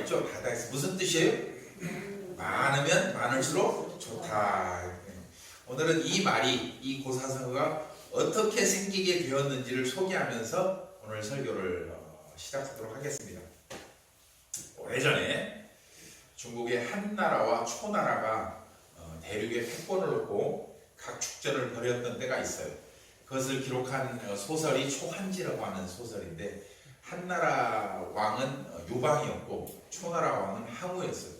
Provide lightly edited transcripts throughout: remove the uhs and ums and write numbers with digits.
있죠. 다다익선. 무슨 뜻이에요? 많으면 많을수록 좋다. 오늘은 이 말이, 이 고사성어가 어떻게 생기게 되었는지를 소개하면서 오늘 설교를 시작하도록 하겠습니다. 오래전에 중국의 한나라와 초나라가 대륙에 패권을 놓고 각 축전을 벌였던 때가 있어요. 그것을 기록한 소설이 초한지라고 하는 소설인데, 한나라 왕은 유방이었고 초나라 왕은 항우였어요.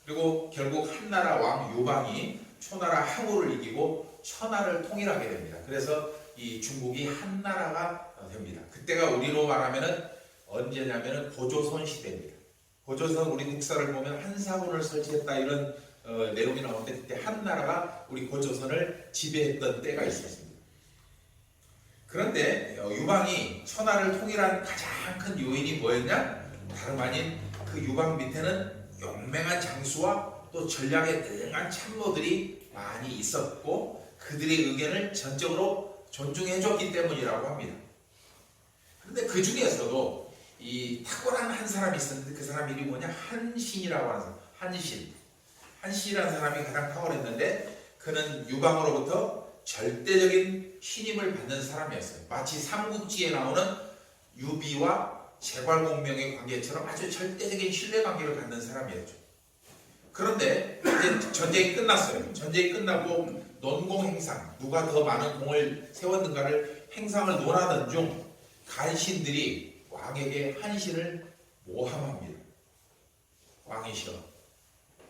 그리고 결국 한나라 왕 유방이 초나라 항우를 이기고 천하를 통일하게 됩니다. 그래서 이 중국이 한나라가 됩니다. 그때가 우리로 말하면은 언제냐면은 고조선 시대입니다. 고조선 우리 국사를 보면 한사군을 설치했다 이런 내용이 나오는데, 그때 한나라가 우리 고조선을 지배했던 때가 있었습니다. 그런데 유방이 천하를 통일한 가장 큰 요인이 뭐였냐? 다름 아닌 그 유방 밑에는 용맹한 장수와 또 전략에 능한 참모들이 많이 있었고, 그들의 의견을 전적으로 존중해줬기 때문이라고 합니다. 그런데 그 중에서도 이 탁월한 한 사람이 있었는데, 그 사람 이름이 뭐냐? 한신이라고 하는 사람. 한신이라는 사람이 가장 탁월했는데, 그는 유방으로부터 절대적인 신임을 받는 사람이었어요. 마치 삼국지에 나오는 유비와 제괄공명의 관계처럼 아주 절대적인 신뢰관계를 갖는 사람이었죠. 그런데 이제 전쟁이 끝났어요. 전쟁이 끝나고 논공행상, 누가 더 많은 공을 세웠는가를 행상을 논하던 중 간신들이 왕에게 한신을 모함합니다. 왕이 싫어.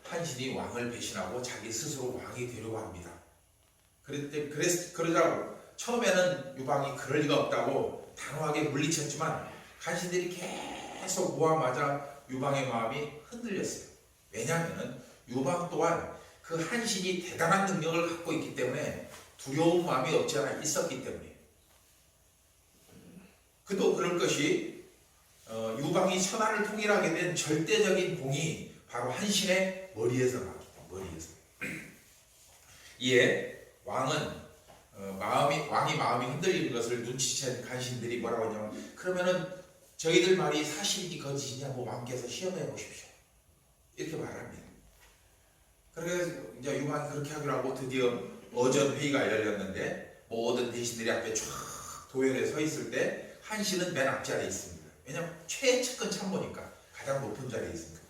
한신이 왕을 배신하고 자기 스스로 왕이 되려고 합니다. 그러자고 처음에는 유방이 그럴 리가 없다고 단호하게 물리쳤지만, 간신들이 계속 모함하자 유방의 마음이 흔들렸어요. 왜냐하면 유방 또한 그 한신이 대단한 능력을 갖고 있기 때문에 두려운 마음이 없지 않아 있었기 때문에. 그도 그럴 것이 유방이 천하를 통일하게 된 절대적인 공이 바로 한신의 머리에서 나왔다. 머리에서. 이에 왕은 왕이 마음이 흔들리는 것을 눈치챈 간신들이 뭐라고 하냐면, 그러면은 저희들 말이 사실인지 거짓인지 한번 왕께서 시험해 보십시오. 이렇게 말합니다. 그래서 이제 유방이 그렇게 하기로 하고 드디어 어전 회의가 열렸는데, 모든 대신들이 앞에 쫙 도열에 서 있을 때 한신은 맨 앞자리에 있습니다. 왜냐하면 최측근 참모니까 가장 높은 자리에 있으니까.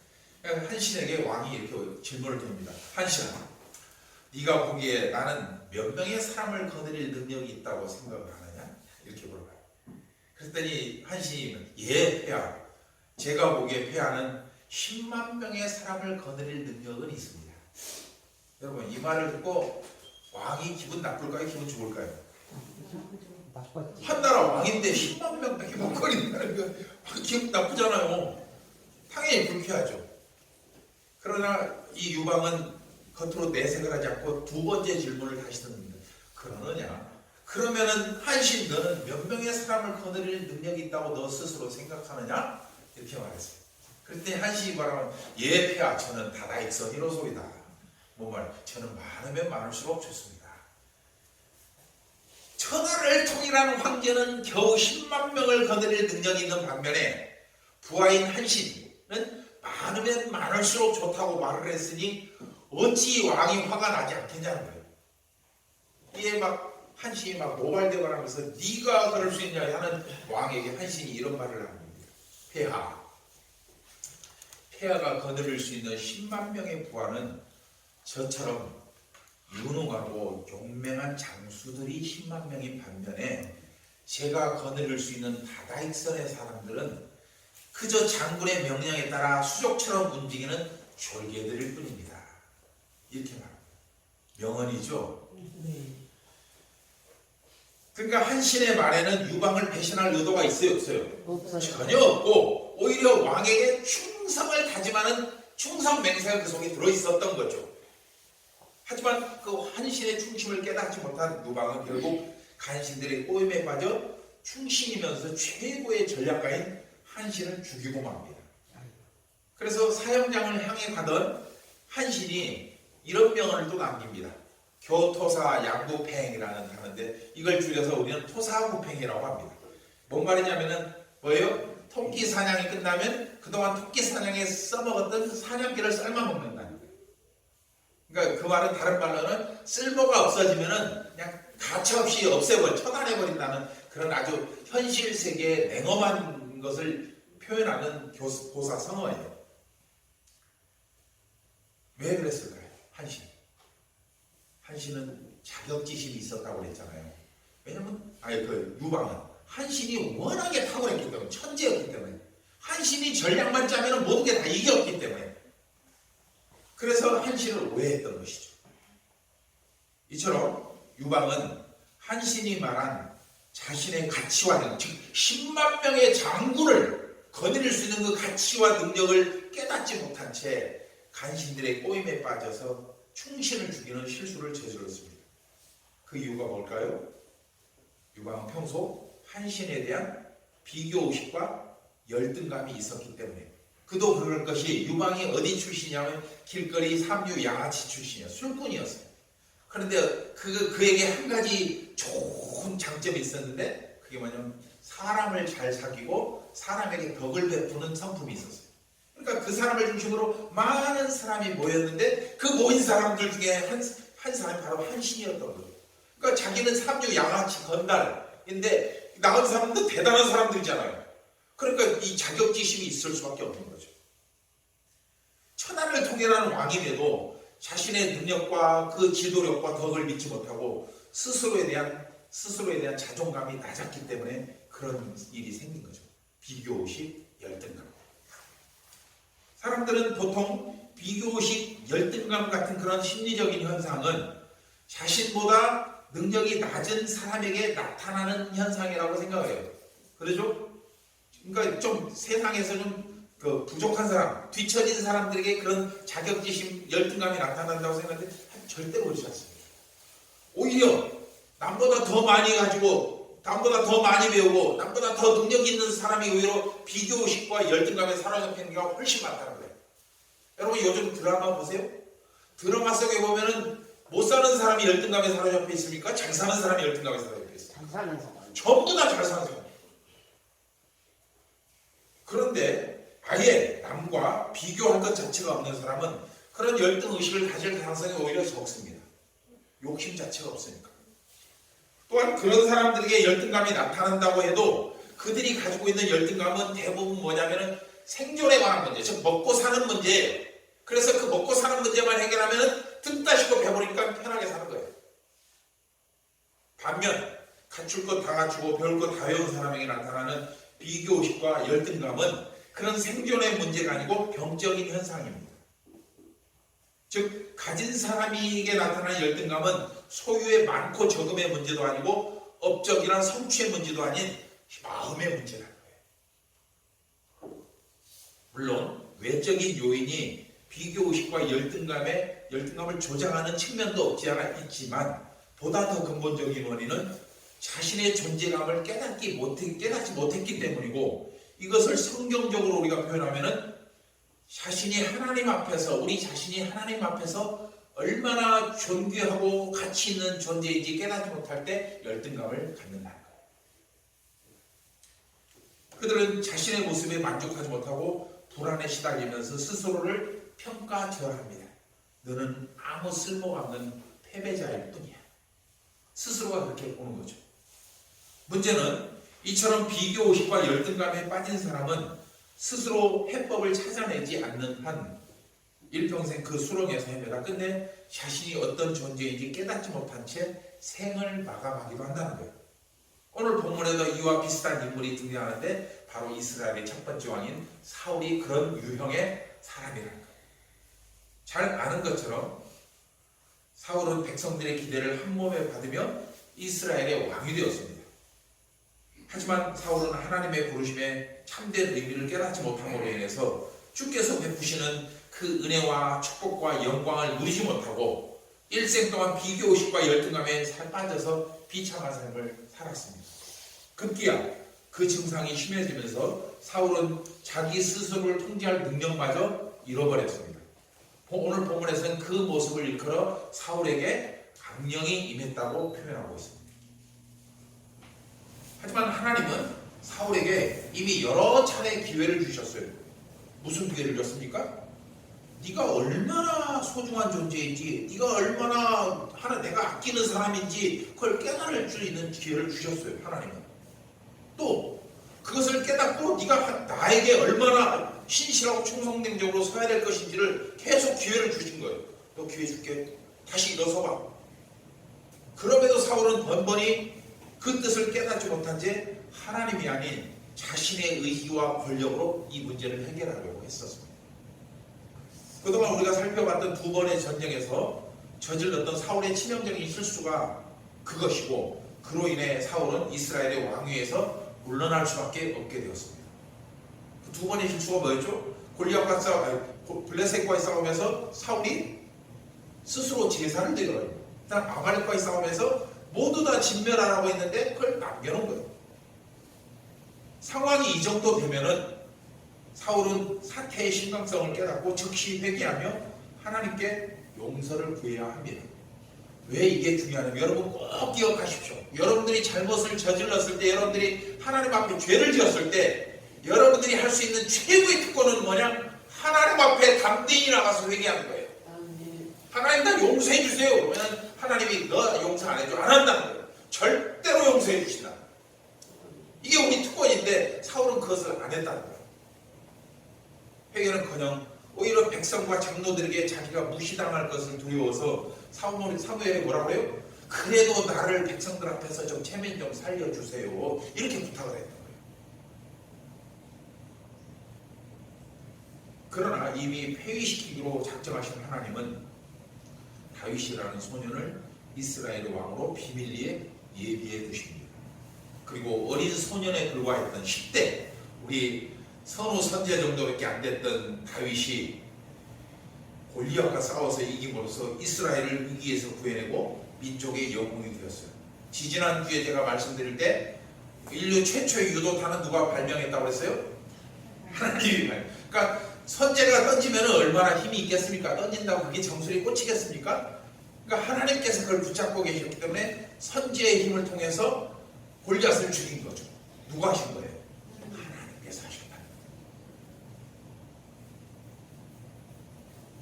그러니까 한신에게 왕이 이렇게 질문을 드립니다. 한신아, 네가 보기에 나는 몇 명의 사람을 거느릴 능력이 있다고 생각을 하느냐? 이렇게 물어봐요. 그랬더니 한신이 예, 폐하. 제가 보기에 폐하는 10만 명의 사람을 거느릴 능력은 있습니다. 여러분, 이 말을 듣고 왕이 기분 나쁠까요? 기분 좋을까요? 한나라 왕인데 10만 명밖에 못 거린다는 거 기분 나쁘잖아요. 당연히 불쾌하죠. 그러나 이 유방은 겉으로 내색을 하지 않고 두 번째 질문을 다시 듭니다. 그러느냐? 그러면은 한신, 너는 몇 명의 사람을 거느릴 능력이 있다고 너 스스로 생각하느냐? 이렇게 말했어요. 그랬더니 한신이 말하면 예, 폐하, 저는 다다익선이로소이다. 뭐말, 저는 많으면 많을수록 좋습니다. 천하를 통일하는 황제는 겨우 10만 명을 거느릴 능력이 있는 반면에 부하인 한신은 많으면 많을수록 좋다고 말을 했으니 어찌 왕이 화가 나지 않겠냐는 거예요. 이에 막 한신이 막 모발대발하면서 네가 그럴 수 있냐 하는 왕에게 한신이 이런 말을 합니다. 폐하가 거느릴 수 있는 10만 명의 부하는 저처럼 유능하고 용맹한 장수들이 10만 명인 반면에, 제가 거느릴 수 있는 다다익선의 사람들은 그저 장군의 명령에 따라 수족처럼 움직이는 졸개들일 뿐입니다. 이렇게 말합니다. 명언이죠. 그러니까 한신의 말에는 유방을 배신할 의도가 있어요, 없어요? 전혀 없고, 오히려 왕에게 충성을 다짐하는 충성 맹세가 그 속에 들어있었던 거죠. 하지만 그 한신의 충심을 깨닫지 못한 유방은 결국 간신들의 꼬임에 빠져 충신이면서 최고의 전략가인 한신을 죽이고 맙니다. 그래서 사형장을 향해 가던 한신이 이런 명언을 또 남깁니다. 교토사 양구팽이라는 단어인데, 이걸 줄여서 우리는 토사구팽이라고 합니다. 뭔 말이냐면은 뭐예요? 토끼 사냥이 끝나면 그동안 토끼 사냥에 써먹었던 사냥개를 삶아 먹는다는 거예요. 그러니까 그 말은 다른 말로는 쓸모가 없어지면은 그냥 가차없이 처단해버린다는 그런 아주 현실 세계의 냉엄한 것을 표현하는 보사 성어예요. 왜 그랬을까요? 한신은 자격지심이 있었다고 그랬잖아요. 왜냐면 유방은 한신이 워낙에 탁월했기 때문에, 천재였기 때문에, 한신이 전략만 짜면 모든 게 다 이겼기 때문에, 그래서 한신을 오해했던 것이죠. 이처럼 유방은 한신이 말한 자신의 가치와, 즉 10만 명의 장군을 거느릴 수 있는 그 가치와 능력을 깨닫지 못한 채 간신들의 꼬임에 빠져서 충신을 죽이는 실수를 저질렀습니다. 그 이유가 뭘까요? 유방은 평소 한신에 대한 비교의식과 열등감이 있었기 때문에, 그도 그럴 것이 유방이 어디 출신이냐면 길거리 삼류 양아치 출신이었어요. 술꾼이었어요. 그런데 그에게 한 가지 좋은 장점이 있었는데, 그게 뭐냐면 사람을 잘 사귀고 사람에게 덕을 베푸는 성품이 있었어요. 그러니까 그 사람을 중심으로 많은 사람이 모였는데 그 모인 사람들 중에 한 사람이 바로 한신이었던 거예요. 그러니까 자기는 삼류 양아치 건달인데 나머지 사람도 대단한 사람들이잖아요. 그러니까 이 자격지심이 있을 수밖에 없는 거죠. 천하를 통일하는 왕임에도 자신의 능력과 그 지도력과 덕을 믿지 못하고 스스로에 대한 자존감이 낮았기 때문에 그런 일이 생긴 거죠. 비교의식, 열등감. 사람들은 보통 비교의식, 열등감 같은 그런 심리적인 현상은 자신보다 능력이 낮은 사람에게 나타나는 현상이라고 생각해요. 그렇죠? 그러니까 좀 세상에서 좀 부족한 사람, 뒤처진 사람들에게 그런 자격지심, 열등감이 나타난다고 생각하는데 절대로 그렇지 않습니다. 오히려 남보다 더 많이 가지고, 남보다 더 많이 배우고, 남보다 더 능력 있는 사람이 오히려 비교의식과 열등감에 사로잡히는 경우가 훨씬 많다는 거예요. 여러분 요즘 드라마 보세요. 드라마 속에 보면은 못 사는 사람이 열등감에 사로잡혀 있습니까? 잘 사는 사람이 열등감에 사로잡혀 있습니까? 잘 사는 사람. 전부 다 잘 사는 사람. 그런데 아예 남과 비교할 것 자체가 없는 사람은 그런 열등의식을 가질 가능성이 오히려 적습니다. 욕심 자체가 없으니까. 또한 그런 사람들에게 열등감이 나타난다고 해도 그들이 가지고 있는 열등감은 대부분 뭐냐면은 생존에 관한 문제, 즉 먹고 사는 문제예요. 그래서 그 먹고 사는 문제만 해결하면은 뜯다 씻고 배부르니까 편하게 사는 거예요. 반면 갖출 것 다 갖추고 배울 것 다 배운 사람에게 나타나는 비교의식과 열등감은 그런 생존의 문제가 아니고 병적인 현상입니다. 즉 가진 사람에게 나타나는 열등감은 소유의 많고 적음의 문제도 아니고 업적이나 성취의 문제도 아닌 마음의 문제라는 거예요. 물론 외적인 요인이 비교의식과 열등감을 조장하는 측면도 없지 않아 있지만, 보다 더 근본적인 원인은 자신의 존재감을 깨닫지 못했기 때문이고, 이것을 성경적으로 우리가 표현하면은 자신이 하나님 앞에서, 우리 자신이 하나님 앞에서 얼마나 존귀하고 가치 있는 존재인지 깨닫지 못할 때 열등감을 갖는다는 거예요. 그들은 자신의 모습에 만족하지 못하고 불안에 시달리면서 스스로를 평가절하합니다. 너는 아무 쓸모가 없는 패배자일 뿐이야. 스스로가 그렇게 보는 거죠. 문제는 이처럼 비교의식과 열등감에 빠진 사람은 스스로 해법을 찾아내지 않는 한 일평생 그 수렁에서 헤매다 끝내 자신이 어떤 존재인지 깨닫지 못한 채 생을 마감하기도 한다는 거예요. 오늘 본문에도 이와 비슷한 인물이 등장하는데 바로 이스라엘의 첫 번째 왕인 사울이 그런 유형의 사람이라는 거예요. 잘 아는 것처럼 사울은 백성들의 기대를 한 몸에 받으며 이스라엘의 왕이 되었습니다. 하지만 사울은 하나님의 부르심에 참된 의미를 깨닫지 못함으로 인해서 주께서 베푸시는 그 은혜와 축복과 영광을 누리지 못하고 일생 동안 비교의식과 열등감에 빠져서 비참한 삶을 살았습니다. 급기야 그 증상이 심해지면서 사울은 자기 스스로를 통제할 능력마저 잃어버렸습니다. 오늘 본문에서는 그 모습을 일컬어 사울에게 악령이 임했다고 표현하고 있습니다. 하지만 하나님은 사울에게 이미 여러 차례 기회를 주셨어요. 무슨 기회를 줬습니까? 네가 얼마나 소중한 존재인지, 네가 얼마나 내가 아끼는 사람인지 그걸 깨달을 수 있는 기회를 주셨어요. 하나님은. 또 그것을 깨닫고 네가 나에게 얼마나 신실하고 충성됨적으로 서야 될 것인지를 계속 기회를 주신 거예요. 너 기회 줄게. 다시 일어서봐. 그럼에도 사울은 번번이 그 뜻을 깨닫지 못한 채 하나님이 아닌 자신의 의지와 권력으로 이 문제를 해결하려고 했었습니다. 그동안 우리가 살펴봤던 두 번의 전쟁에서 저질렀던 사울의 치명적인 실수가 그것이고, 그로 인해 사울은 이스라엘의 왕위에서 물러날 수밖에 없게 되었습니다. 그 두 번의 실수가 뭐였죠? 블레셋과의 싸움에서 사울이 스스로 제사를 드려요. 그다음 아말렉과의 싸움에서 모두 다 진멸하라고 했는데 그걸 남겨놓은 거예요. 상황이 이 정도 되면은 사울은 사태의 심각성을 깨닫고 즉시 회개하며 하나님께 용서를 구해야 합니다. 왜 이게 중요하냐면, 여러분 꼭 기억하십시오. 여러분들이 잘못을 저질렀을 때, 여러분들이 하나님 앞에 죄를 지었을 때, 여러분들이 할 수 있는 최고의 특권은 뭐냐? 하나님 앞에 담대히 나가서 회개하는 거예요. 하나님 나 용서해 주세요. 그러면 하나님이 너 용서 안 해줘, 안 한다는 거예요. 절대로 용서해 주신다. 이게 우리 특권인데 사울은 그것을 안 했다는 거예요. 회개는커녕 오히려 백성과 장로들에게 자기가 무시당할 것을 두려워서 사무엘이 뭐라고 해요? 그래도 나를 백성들 앞에서 좀 체면 좀 살려주세요. 이렇게 부탁을 했던 거예요. 그러나 이미 폐위시키기로 작정하신 하나님은 다윗이라는 소년을 이스라엘의 왕으로 비밀리에 예비해 두십니다. 그리고 어린 소년에 불과했던 10대, 우리 선후 선제 정도밖에 안 됐던 다윗이 골리앗과 싸워서 이김으로써 이스라엘을 위기에서 구해내고 민족의 영웅이 되었어요. 지지난주에 제가 말씀드릴 때 인류 최초의 유도탄은 누가 발명했다고 했어요? 하나님이 발명. 그러니까 선제가 던지면 얼마나 힘이 있겠습니까? 던진다고 그게 정수리 꽂히겠습니까? 그러니까 하나님께서 그걸 붙잡고 계셨기 때문에 선제의 힘을 통해서 골리앗을 죽인 거죠. 누가 하신 거예요? 하나님께서 하셨다.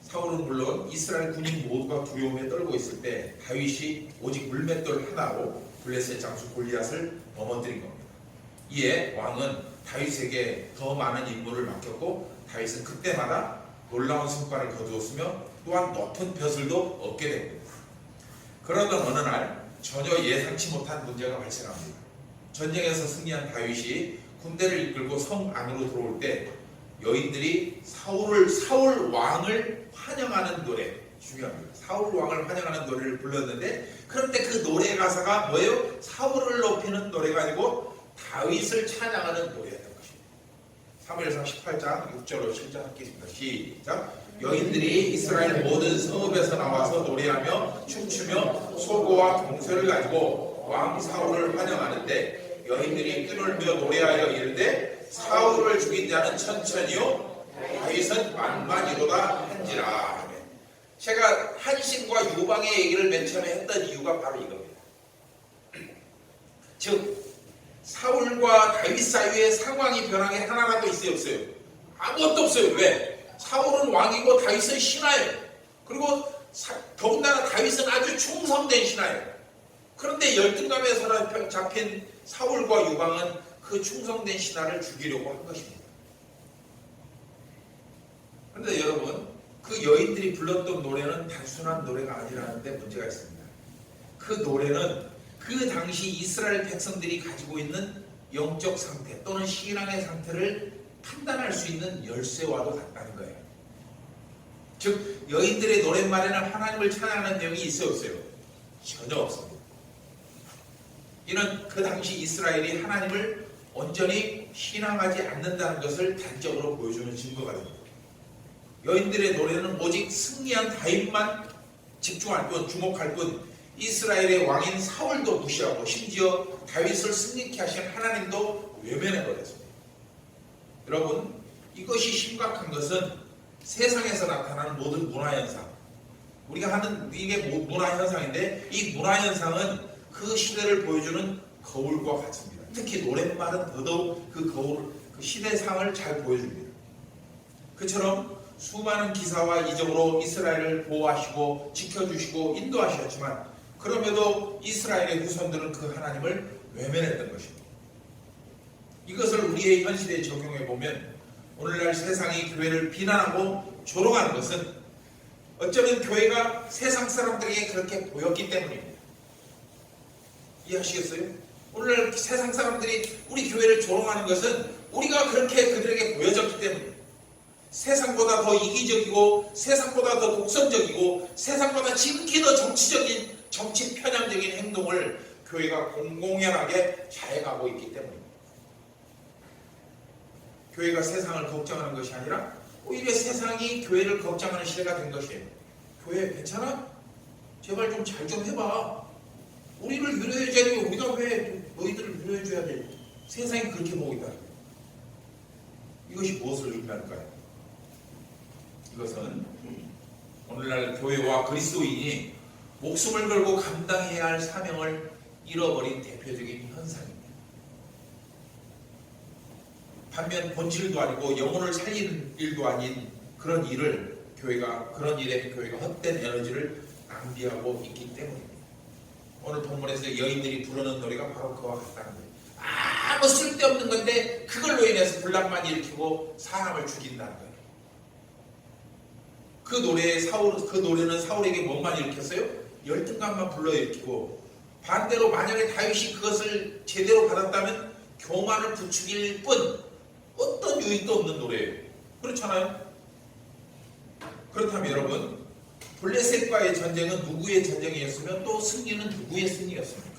사울은 물론 이스라엘 군인 모두가 두려움에 떨고 있을 때 다윗이 오직 물맷돌 하나로 블레셋 장수 골리앗을 넘어뜨린 겁니다. 이에 왕은 다윗에게 더 많은 임무를 맡겼고, 다윗은 그때마다 놀라운 성과를 거두었으며 또한 높은 벼슬도 얻게 됩니다. 그러던 어느 날 전혀 예상치 못한 문제가 발생합니다. 전쟁에서 승리한 다윗이 군대를 이끌고 성 안으로 들어올 때 여인들이 사울 왕을 환영하는 노래, 중요합니다. 사울 왕을 환영하는 노래를 불렀는데, 그런데 그 노래 가사가 뭐예요? 사울을 높이는 노래가 아니고 다윗을 찬양하는 노래였던 것입니다. 사무엘상 18장 6절로 7절 하겠습니다. 시작. 여인들이 이스라엘 모든 성읍에서 나와서 노래하며 춤추며 소고와 동쇠를 가지고 왕 사울을 환영하는데, 여인들이 끈을며 노래하여 이르되 사울을 죽인 자는 천천히요 다윗은 만만이로다 한지라. 제가 한신과 유방의 얘기를 맨 처음에 했던 이유가 바로 이겁니다. 즉 사울과 다윗 사이의 상황이 변한 게 하나라도 있어요, 없어요? 아무것도 없어요. 왜? 사울은 왕이고 다윗은 신하예요. 그리고 더군다나 다윗은 아주 충성된 신하예요. 그런데 열등감에 사로잡힌 사울과 유방은 그 충성된 신하를 죽이려고 한 것입니다. 그런데 여러분, 그 여인들이 불렀던 노래는 단순한 노래가 아니라는 데 문제가 있습니다. 그 노래는 그 당시 이스라엘 백성들이 가지고 있는 영적 상태 또는 신앙의 상태를 판단할 수 있는 열쇠와도 같다는 거예요. 즉 여인들의 노랫말에는 하나님을 찬양하는 내용이 있어요, 없어요? 전혀 없습니다. 이는 그 당시 이스라엘이 하나님을 온전히 신앙하지 않는다는 것을 단적으로 보여주는 증거가 됩니다. 여인들의 노래는 오직 승리한 다윗만 집중할 뿐, 주목할 뿐, 이스라엘의 왕인 사울도 무시하고 심지어 다윗을 승리케 하신 하나님도 외면해버렸습니다. 여러분, 이것이 심각한 것은 세상에서 나타나는 모든 문화현상, 우리가 하는 이게 문화현상인데, 이 문화현상은 그 시대를 보여주는 거울과 같습니다. 특히 노랫말은 더더욱 그 시대상을 잘 보여줍니다. 그처럼 수많은 기사와 이적으로 이스라엘을 보호하시고 지켜주시고 인도하셨지만 그럼에도 이스라엘의 후손들은 그 하나님을 외면했던 것입니다. 이것을 우리의 현실에 적용해 보면 오늘날 세상이 교회를 비난하고 조롱하는 것은 어쩌면 교회가 세상 사람들에게 그렇게 보였기 때문입니다. 이해하시겠어요? 오늘날 세상 사람들이 우리 교회를 조롱하는 것은 우리가 그렇게 그들에게 보여졌기 때문입니다. 세상보다 더 이기적이고 세상보다 더 독선적이고 세상보다 지극히 더 정치적인 정치 편향적인 행동을 교회가 공공연하게 잘해가고 있기 때문입니다. 교회가 세상을 걱정하는 것이 아니라 오히려 세상이 교회를 걱정하는 시대가 된 것이에요. 교회 괜찮아? 제발 좀 잘 좀 해봐. 우리를 위로해줘야 되고 우리가 왜 너희들을 위로해줘야 돼? 세상이 그렇게 보고 있다. 이것이 무엇을 의미할까요? 이것은 오늘날 교회와 그리스도인이 목숨을 걸고 감당해야 할 사명을 잃어버린 대표적인 현상입니다. 반면 본질도 아니고 영혼을 살리는 일도 아닌 그런 일에 교회가 헛된 에너지를 낭비하고 있기 때문입니다. 오늘 본문에서 여인들이 부르는 노래가 바로 그와 같다는 거예요. 아무 쓸데없는 건데 그걸로 인해서 분란만 일으키고 사람을 죽인다는 거예요. 그 노래는 사울에게 뭔만 일으켰어요? 열등감만 불러일으키고, 반대로 만약에 다윗이 그것을 제대로 받았다면 교만을 부추길 뿐 어떤 유익도 없는 노래예요. 그렇잖아요? 그렇다면 여러분, 블레셋과의 전쟁은 누구의 전쟁이었으면 또 승리는 누구의 승리였습니까?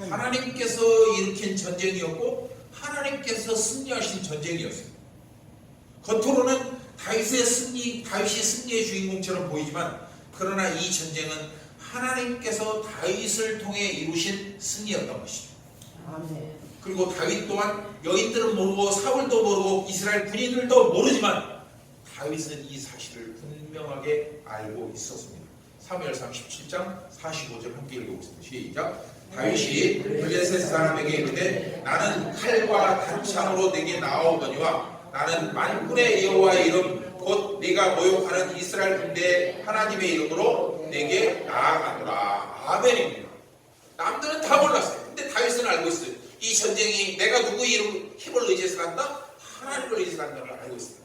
하나님께서 일으킨 전쟁이었고 하나님께서 승리하신 전쟁이었습니다. 겉으로는 다윗이 승리의 주인공처럼 보이지만 그러나 이 전쟁은 하나님께서 다윗을 통해 이루신 승리였던 것이죠. 아멘. 그리고 다윗 또한 여인들은 모르고 사울도 모르고 이스라엘 군인들도 모르지만 다윗은 이 사실을 분명하게 알고 있었습니다. 사무엘상 17장 45절 함께 읽어보겠습니다. 시작. 다윗이 블레셋 사람에게 이르되 나는 칼과 단창으로 내게 나아오거니와 나는 만군의 여호와의 이름 곧 네가 모욕하는 이스라엘 군대의 하나님의 이름으로 내게 나아가노라. 아멘입니다. 남들은 다 몰랐어요. 근데 다윗은 알고 있어요. 이 전쟁이 내가 누구의 힘을 의지해서 간다? 하나님을 의지해서 간다는 걸 알고 있어요.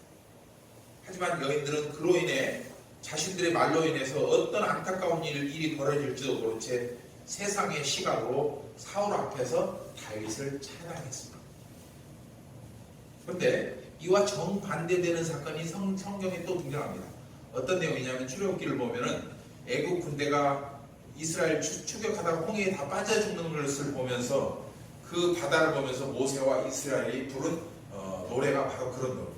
하지만 여인들은 그로 인해 자신들의 말로 인해서 어떤 안타까운 일이 벌어질지도 모른 채 세상의 시각으로 사울 앞에서 다윗을 찬양했습니다. 그런데 이와 정반대되는 사건이 성경에 또 등장합니다. 어떤 내용이냐면 출애굽기를 보면은 애국 군대가 이스라엘 추격하다가 홍해에 다 빠져 죽는 것을 보면서 그 바다를 보면서 모세와 이스라엘이 부른 노래가 바로 그런 노래입니다.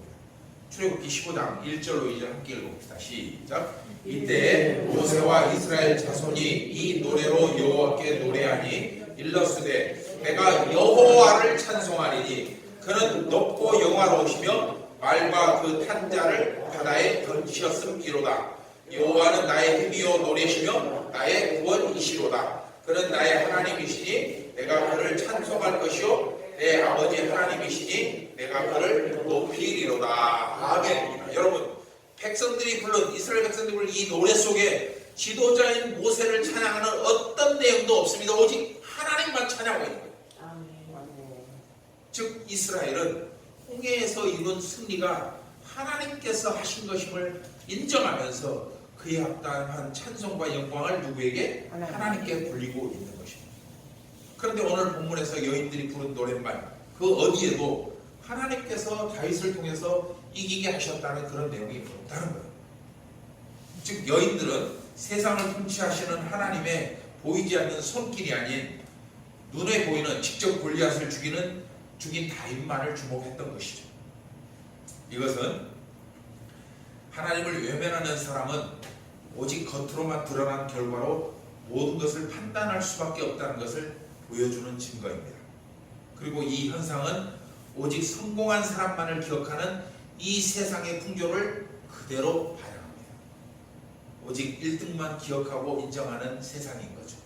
출애굽기 15장 1절로 2절 함께 읽어봅시다. 시작. 이때 모세와 이스라엘 자손이 이 노래로 여호와께 노래하니 일러스되 내가 여호와를 찬송하리니 그는 높고 영화로우시며 말과 그 탄자를 바다에 던지셨음이로다. 여호와는 나의 힘이요 노래시며 나의 구원이시로다. 그는 나의 하나님이시니 내가 그를 찬송할 것이요 내 아버지 하나님이시니 내가 그를 높이리로다. 아멘. 여러분, 이스라엘 백성들이 부른 이 노래 속에 지도자인 모세를 찬양하는 어떤 내용도 없습니다. 오직 하나님만 찬양하고 있는 거예요. 즉 이스라엘은 홍해에서 이룬 승리가 하나님께서 하신 것임을 인정하면서 그에 합당한 찬송과 영광을 누구에게? 하나님께 돌리고 있는 것입니다. 그런데 오늘 본문에서 여인들이 부른 노랫말 그 어디에도 하나님께서 다윗을 통해서 이기게 하셨다는 그런 내용이 없다는 거예요. 즉 여인들은 세상을 통치하시는 하나님의 보이지 않는 손길이 아닌 눈에 보이는 직접 골리앗을 죽인 다윗만을 주목했던 것이죠. 이것은 하나님을 외면하는 사람은 오직 겉으로만 드러난 결과로 모든 것을 판단할 수밖에 없다는 것을 보여주는 증거입니다. 그리고 이 현상은 오직 성공한 사람만을 기억하는 이 세상의 풍조를 그대로 반영합니다. 오직 1등만 기억하고 인정하는 세상인 거죠.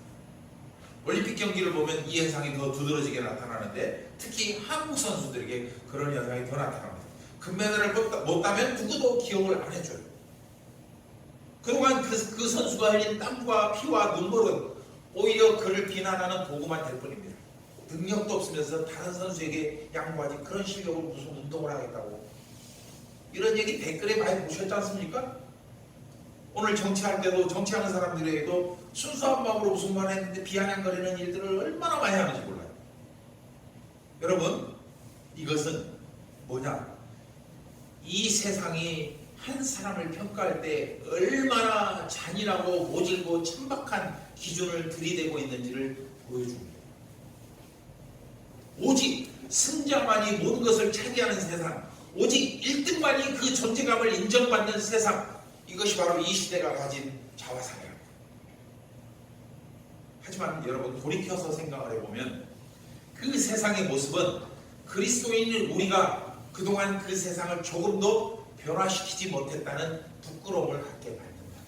올림픽 경기를 보면 이 현상이 더 두드러지게 나타나는데 특히 한국 선수들에게 그런 현상이 더 나타납니다. 금메달을 못 따면 누구도 기억을 안 해줘요. 그동안 그 선수가 흘린 땀과 피와 눈물은 오히려 그를 비난하는 도구만 될 뿐입니다. 능력도 없으면서 다른 선수에게 양보하지 그런 실력으로 무슨 운동을 하겠다고. 이런 얘기 댓글에 많이 보셨지 않습니까? 오늘 정치할 때도 정치하는 사람들에게도 순수한 마음으로 무슨만 했는데 비아냥거리는 일들을 얼마나 많이 하는지 몰라요. 여러분, 이것은 뭐냐? 이 세상이 한 사람을 평가할 때 얼마나 잔인하고 모질고 천박한 기준을 들이대고 있는지를 보여줍니다. 오직 승자만이 모든 것을 차지하는 세상, 오직 1등만이 그 존재감을 인정받는 세상, 이것이 바로 이 시대가 가진 자화상이랍니다. 하지만 여러분, 돌이켜서 생각을 해보면 그 세상의 모습은 그리스도인인 우리가 그동안 그 세상을 조금도 변화시키지 못했다는 부끄러움을 갖게 만든다.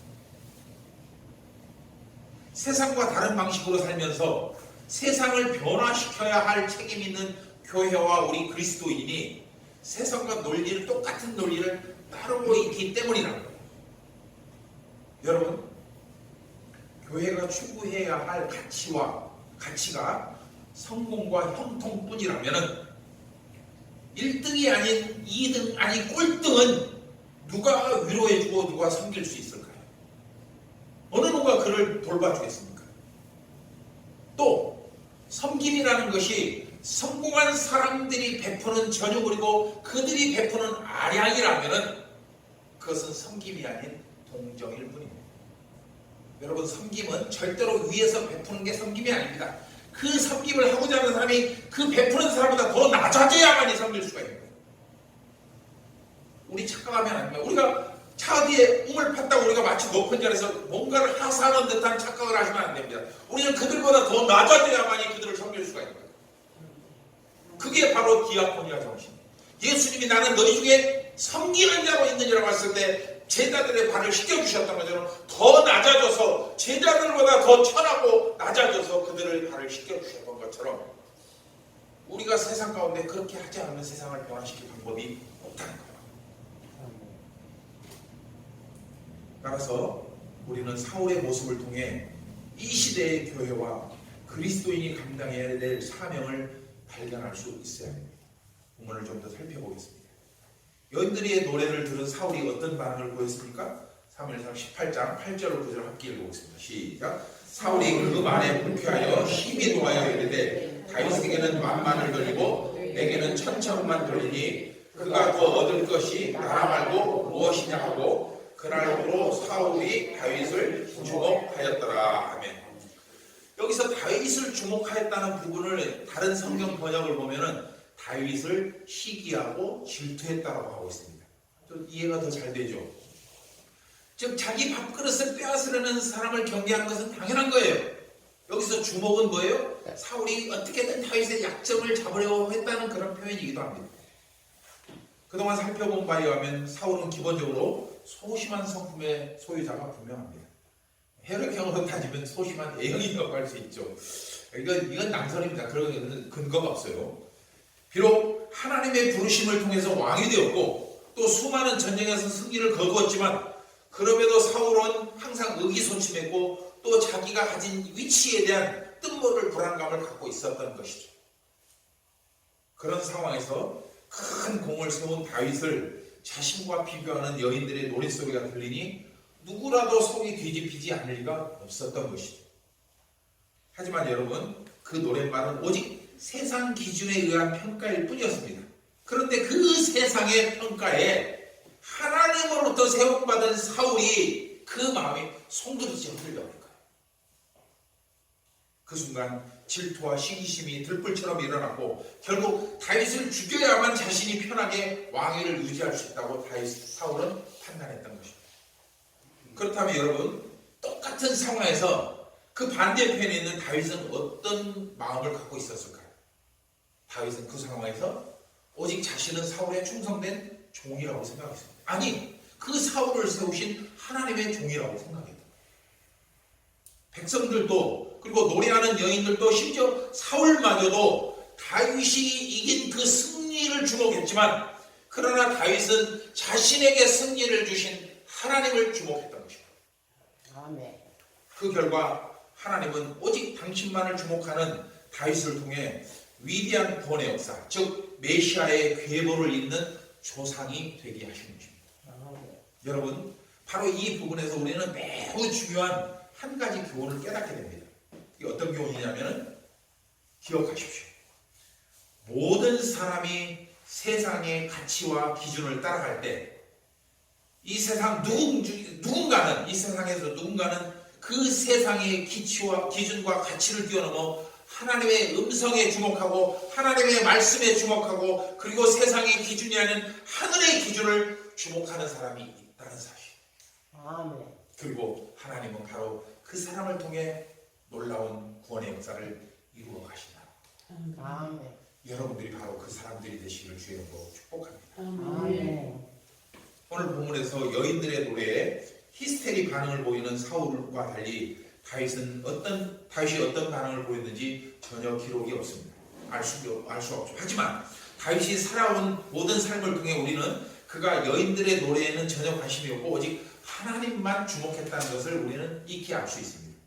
세상과 다른 방식으로 살면서 세상을 변화시켜야 할 책임 있는 교회와 우리 그리스도인이 세상과 논리를, 똑같은 논리를 따르고 있기 때문이라는 거예요. 여러분, 교회가 추구해야 할 가치가 성공과 형통뿐이라면 1등이 아닌 2등, 아니 꼴등은 누가 위로해주고 누가 섬길 수 있을까요? 어느 누가 그를 돌봐주겠습니까? 또 섬김이라는 것이 성공한 사람들이 베푸는 전유물이고 그들이 베푸는 아량이라면 그것은 섬김이 아닌 동정일 뿐입니다. 여러분, 섬김은 절대로 위에서 베푸는 게 섬김이 아닙니다. 그 섬김을 하고자 하는 사람이 그 베푸는 사람보다 더 낮아져야만이 섬길 수가 있는 거예요. 우리 착각하면 안 돼요. 우리가 차 뒤에 움을 팠다고 우리가 마치 높은 자리에서 뭔가를 하사하는 듯한 착각을 하시면 안 됩니다. 우리는 그들보다 더 낮아져야만이 그들을 섬길 수가 있는 거예요. 그게 바로 디아코니아 정신. 예수님이 나는 너희 중에 섬기는 자로 있느니라고 했을 때 제자들의 발을 씻겨주셨던 것처럼 더 낮아져서 제자들보다 더 천하고 낮아져서 그들의 발을 씻겨주셨던 것처럼 우리가 세상 가운데 그렇게 하지 않으면 세상을 변화시킬 방법이 없다는 거예요. 따라서 우리는 사울의 모습을 통해 이 시대의 교회와 그리스도인이 감당해야 될 사명을 발견할 수 있어야 합니다. 본문을 좀 더 살펴보겠습니다. 여인들의 노래를 들은 사울이 어떤 반응을 보였습니까? 사무엘상 18장 8절로 9절 함께 읽어보겠습니다. 시작. 사울이 그 말에 불쾌하여 힘이 도하여 이르되 다윗에게는 만만을 돌리고 내게는 천천만 돌리니 그가 더 얻을 것이 나라 말고 무엇이냐 하고 그날로 사울이 다윗을 주목하였더라. 아멘. 여기서 다윗을 주목하였다는 부분을 다른 성경 번역을 보면은 다윗을 시기하고 질투했다고 하고 있습니다. 좀 이해가 더 잘 되죠. 즉 자기 밥그릇을 빼앗으려는 사람을 경계하는 것은 당연한 거예요. 여기서 주목은 뭐예요? 사울이 어떻게든 다윗의 약점을 잡으려고 했다는 그런 표현이기도 합니다. 그동안 살펴본 바에 의하면 사울은 기본적으로 소심한 성품의 소유자가 분명합니다. 혈액형으로 따지면 소심한 A형이라고 할 수 있죠. 이건 낭설입니다. 그런 근거가 없어요. 비록 하나님의 부르심을 통해서 왕이 되었고 또 수많은 전쟁에서 승리를 거두었지만 그럼에도 사울은 항상 의기소침했고 또 자기가 가진 위치에 대한 뜻모를 불안감을 갖고 있었던 것이죠. 그런 상황에서 큰 공을 세운 다윗을 자신과 비교하는 여인들의 노랫소리가 들리니 누구라도 속이 뒤집히지 않을 리가 없었던 것이죠. 하지만 여러분, 그 노랫말은 오직 세상 기준에 의한 평가일 뿐이었습니다. 그런데 그 세상의 평가에 하나님으로부터 세움받은 사울이 그 마음이 송두리째 흔들려버린 거예요. 그 순간 질투와 시기심이 들불처럼 일어났고 결국 다윗을 죽여야만 자신이 편하게 왕위를 유지할 수 있다고 사울은 판단했던 것입니다. 그렇다면 여러분, 똑같은 상황에서 그 반대편에 있는 다윗은 어떤 마음을 갖고 있었을까요? 다윗은 그 상황에서 오직 자신은 사울의 충성된 종이라고 생각했습니다. 아니, 그 사울을 세우신 하나님의 종이라고 생각했다. 백성들도 그리고 노래하는 여인들도 심지어 사울마저도 다윗이 이긴 그 승리를 주목했지만 그러나 다윗은 자신에게 승리를 주신 하나님을 주목했던 것입니다. 아멘. 그 결과 하나님은 오직 당신만을 주목하는 다윗을 통해 위대한 구원의 역사, 즉 메시아의 계보를 잇는 조상이 되게 하시는 것입니다. 아멘. 여러분, 바로 이 부분에서 우리는 매우 중요한 한 가지 교훈을 깨닫게 됩니다. 이게 어떤 교훈이냐면 기억하십시오. 모든 사람이 세상의 가치와 기준을 따라갈 때 이 세상 누군가는 이 세상에서 누군가는 그 세상의 기준과 가치를 뛰어넘어 하나님의 음성에 주목하고 하나님의 말씀에 주목하고 그리고 세상의 기준이 아닌 하늘의 기준을 주목하는 사람이 있다는 사실. 아멘. 그리고 하나님은 바로 그 사람을 통해 놀라운 구원의 역사를 이루어 가신다. 아멘. 여러분들이 바로 그 사람들이 되시기를 주의 이름으로 축복합니다. 아멘. 오늘 본문에서 여인들의 노래에 히스테리 반응을 보이는 사울과 달리 다윗이 어떤 반응을 보였는지 전혀 기록이 없습니다. 알 수 없죠. 하지만 다윗이 살아온 모든 삶을 통해 우리는 그가 여인들의 노래에는 전혀 관심이 없고 오직 하나님만 주목했다는 것을 우리는 익히 알 수 있습니다.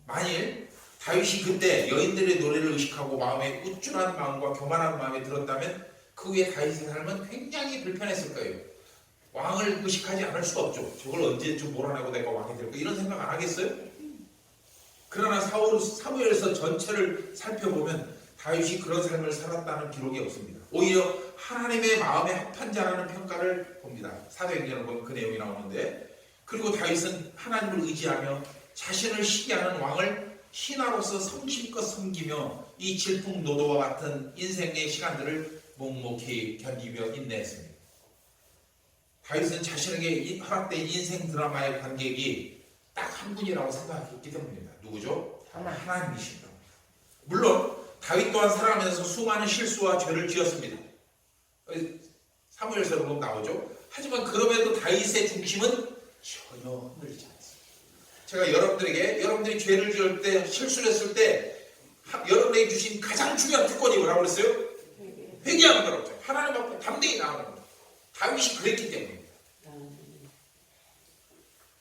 만일 다윗이 그때 여인들의 노래를 의식하고 마음에 우쭐한 마음과 교만한 마음이 들었다면 그 후에 다윗의 삶은 굉장히 불편했을 거예요. 왕을 의식하지 않을 수가 없죠. 저걸 언제쯤 몰아내고 내가 왕이 될까 이런 생각 안 하겠어요? 그러나 사무엘서 전체를 살펴보면 다윗이 그런 삶을 살았다는 기록이 없습니다. 오히려 하나님의 마음에 합한 자라는 평가를 봅니다. 사도행전을 보면 그 내용이 나오는데 그리고 다윗은 하나님을 의지하며 자신을 시기하는 왕을 신하로서 성심껏 섬기며 이 질풍노도와 같은 인생의 시간들을 묵묵히 견디며 인내했습니다. 다윗은 자신에게 허락된 인생 드라마의 관객이 딱 한 분이라고 생각했기 때문입니다. 누구죠? 하나님이십니다. 물론 다윗 또한 살아가면서 수많은 실수와 죄를 지었습니다. 사무엘서로 보면 나오죠. 하지만 그럼에도 다윗의 중심은 전혀 흔들리지 않습니다. 제가 여러분들이 죄를 지을 때 실수를 했을 때 여러분에게 주신 가장 중요한 특권이 뭐라고 그랬어요? 회개하는 거라고 했어요. 하나님 앞에 담대히 나아가는 거예요. 다윗이 그랬기 때문입니다.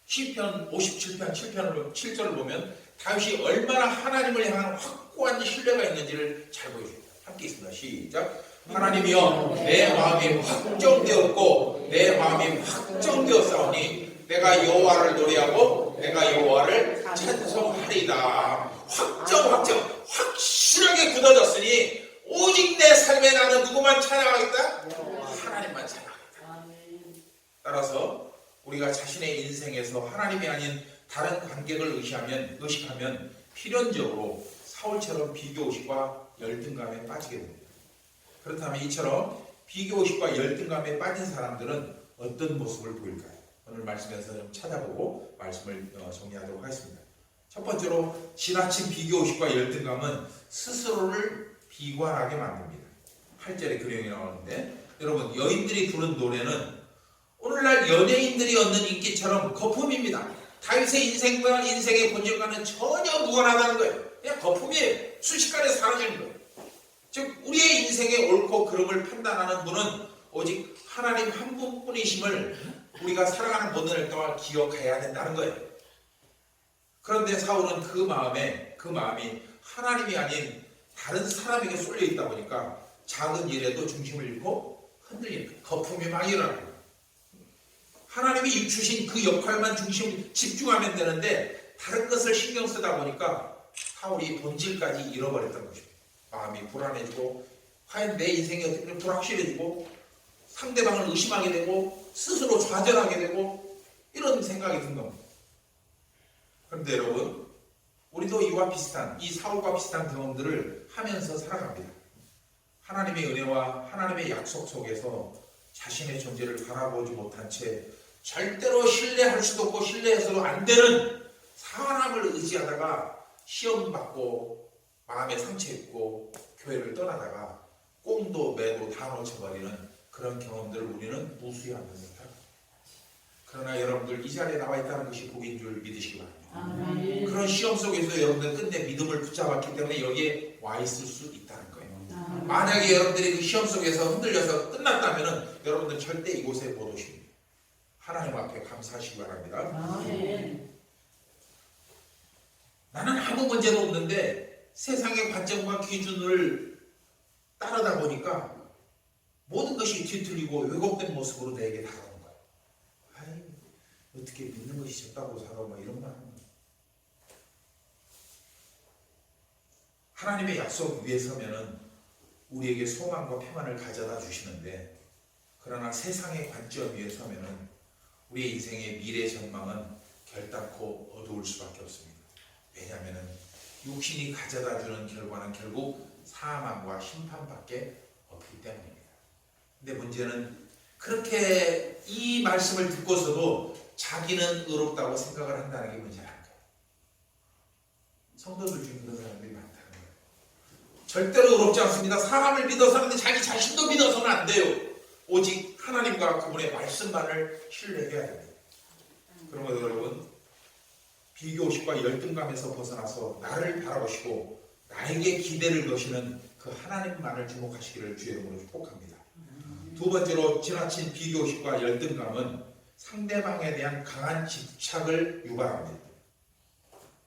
시편 57편 7절을 보면 다윗이 얼마나 하나님을 향한 확고한 신뢰가 있는지를 잘 보여줍니다. 함께 있습니다. 시작. 하나님이여 내 마음이 확정되었고 내 마음이 확정되었사오니 내가 여호와를 노래하고 내가 여호와를 찬송하리이다. 확실하게 굳어졌으니 오직 내 삶에 나는 누구만 찬양하겠다? 하나님만 찬양하겠다. 따라서 우리가 자신의 인생에서 하나님이 아닌 다른 관객을 의식하면 필연적으로 사울처럼 비교의식과 열등감에 빠지게 됩니다. 그렇다면 이처럼 비교의식과 열등감에 빠진 사람들은 어떤 모습을 보일까요? 오늘 말씀에서 좀 찾아보고 말씀을 정리하도록 하겠습니다. 첫 번째로 지나친 비교의식과 열등감은 스스로를 비관하게 만듭니다. 8절에 그 내용이 나오는데 여러분 여인들이 부른 노래는 오늘날 연예인들이 얻는 인기처럼 거품입니다. 다윗의 인생과 인생의 본질과는 전혀 무관하다는 거예요. 그냥 거품이에요. 순식간에 사라지는 거예요. 즉 우리의 인생의 옳고 그름을 판단하는 분은 오직 하나님 한 분뿐이심을 우리가 살아가는 모든 날 동안 기억해야 된다는 거예요. 그런데 사울은 그 마음이 하나님이 아닌 다른 사람에게 쏠려 있다 보니까 작은 일에도 중심을 잃고 흔들리는 거예요. 거품이 막 일어나는 거예요. 하나님이 주신 그 역할만 집중하면 되는데 다른 것을 신경 쓰다 보니까 사울이 본질까지 잃어버렸던 것입니다. 마음이 불안해지고 과연 내 인생이 어떻게 불확실해지고 상대방을 의심하게 되고 스스로 좌절하게 되고 이런 생각이 든 겁니다. 그런데 여러분 우리도 이 사울과 비슷한 경험들을 하면서 살아갑니다. 하나님의 은혜와 하나님의 약속 속에서 자신의 존재를 바라보지 못한 채 절대로 신뢰할 수도 없고 신뢰해서도 안 되는 사람을 의지하다가 시험받고 마음에 상처 입고 교회를 떠나다가 꽁도 매도 다 놓쳐버리는 그런 경험들을 우리는 무수히하면서 살아갑니다. 그러나 여러분들 이 자리에 나와 있다는 것이 복인 줄 믿으시기 바랍니다. 그런 시험 속에서 여러분들 끝내 믿음을 붙잡았기 때문에 여기에 와 있을 수 있다는 거예요. 만약에 여러분들이 그 시험 속에서 흔들려서 끝났다면 여러분들 절대 이곳에 못 오십니다. 하나님 앞에 감사하시기 바랍니다. 아멘. 나는 아무 문제도 없는데 세상의 관점과 기준을 따르다 보니까 모든 것이 뒤틀리고 왜곡된 모습으로 내게 다가오는 거예요. 아이, 어떻게 믿는 것이 쉽다고 살아, 막 이런 말 하는 거예요. 하나님의 약속 위에 서면은 우리에게 소망과 평안을 가져다 주시는데, 그러나 세상의 관점 위에 서면은 우리의 인생의 미래 전망은 결단코 어두울 수밖에 없습니다. 왜냐하면은 육신이 가져다 주는 결과는 결국 사망과 심판밖에 없기 때문입니다. 근데 문제는 그렇게 이 말씀을 듣고서도 자기는 의롭다고 생각을 한다는 게 문제라는 거예요. 성도들 중에 그런 사람들이 많다는 거예요. 절대로 의롭지 않습니다. 사람을 믿어서는 자기 자신도 믿어서는 안 돼요. 오직 하나님과 그분의 말씀만을 신뢰해야 됩니다. 그러면 여러분, 비교의식과 열등감에서 벗어나서 나를 바라보시고 나에게 기대를 거시는 그 하나님만을 주목하시기를 주의 이름으로 축복합니다. 두 번째로, 지나친 비교의식과 열등감은 상대방에 대한 강한 집착을 유발합니다.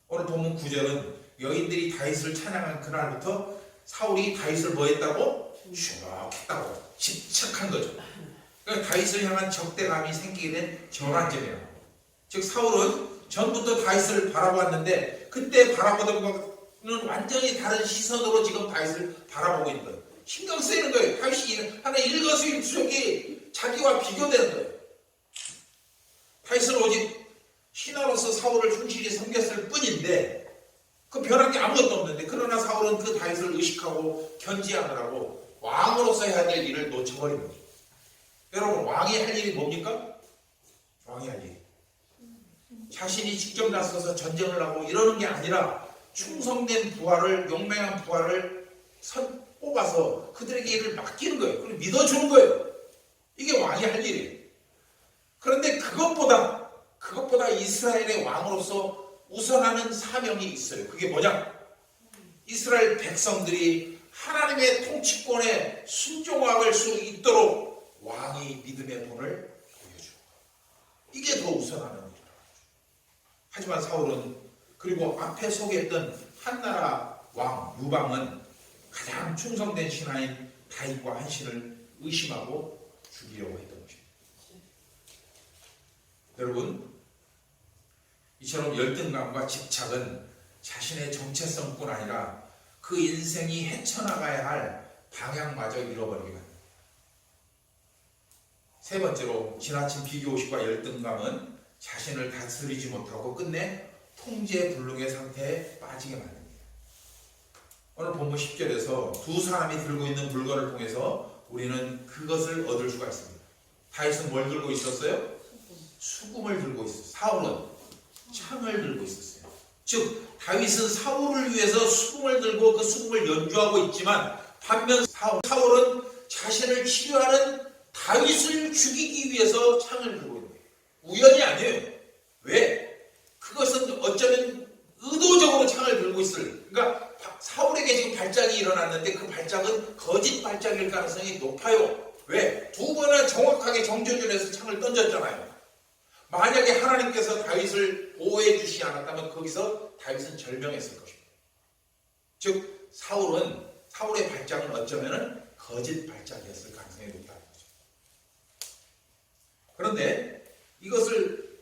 오늘 본문 9절은 여인들이 다윗을 찬양한 그날부터 사울이 다윗을 뭐 했다고? 추격했다고 집착한 거죠. 그러니까 다윗을 향한 적대감이 생기게 된 전환점이에요. 즉 사울은 전부터 다윗을 바라보았는데 그때 바라보던 것은 완전히 다른 시선으로 지금 다윗을 바라보고 있는 거예요. 신경 쓰이는 거예요. 다윗이 하나의 일거수일투족이 자기와 비교되는 거예요. 다윗은 오직 신하로서 사울을 충실히 섬겼을 뿐인데 그 변한 게 아무것도 없는데, 그러나 사울은 그 다윗을 의식하고 견지하느라고 왕으로서 해야 될 일을 놓쳐버린 거죠. 여러분, 왕이 할 일이 뭡니까? 왕이 할 일. 자신이 직접 나서서 전쟁을 하고 이러는 게 아니라 충성된 부하를, 용맹한 부하를 뽑아서 그들에게 일을 맡기는 거예요. 그리고 믿어주는 거예요. 이게 왕이 할 일이에요. 그런데 그것보다 이스라엘의 왕으로서 우선하는 사명이 있어요. 그게 뭐냐? 이스라엘 백성들이 하나님의 통치권에 순종할 수 있도록 왕이 믿음의 본을 보여주고, 이게 더 우선하는 일이라고. 하지만 사울은, 그리고 앞에 소개했던 한나라 왕 유방은 가장 충성된 신하인 다윗과 한신을 의심하고 죽이려고 했던 것입니다. 여러분, 이처럼 열등감과 집착은 자신의 정체성뿐 아니라 그 인생이 헤쳐나가야 할 방향마저 잃어버리게 합니다. 세 번째로, 지나친 비교의식과 열등감은 자신을 다스리지 못하고 끝내 통제불능의 상태에 빠지게 만듭니다. 오늘 본문 10절에서 두 사람이 들고 있는 물건을 통해서 우리는 그것을 얻을 수가 있습니다. 다윗은 뭘 들고 있었어요? 수금을 들고 있었어요. 사울은 창을 들고 있었어요. 즉 다윗은 사울을 위해서 수금을 들고 그 수금을 연주하고 있지만, 반면 사울은 자신을 치료하는 다윗을 죽이기 위해서 창을 들고 있는 거예요. 우연이 아니에요. 왜? 그것은 어쩌면 의도적으로 창을 들고 있을, 그러니까 사울에게 지금 발작이 일어났는데 그 발작은 거짓 발작일 가능성이 높아요. 왜? 두 번이나 정확하게 정조준에서 창을 던졌잖아요. 만약에 하나님께서 다윗을 보호해 주시지 않았다면 거기서 다윗은 절명했을 것입니다. 즉 사울의 발작은 어쩌면 거짓 발작이었을 가능성이 높다는 거죠. 그런데 이것을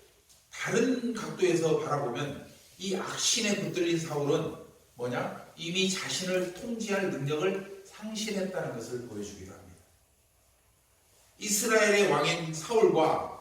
다른 각도에서 바라보면 이 악신에 붙들린 사울은 뭐냐? 이미 자신을 통제할 능력을 상실했다는 것을 보여주기도 합니다. 이스라엘의 왕인 사울과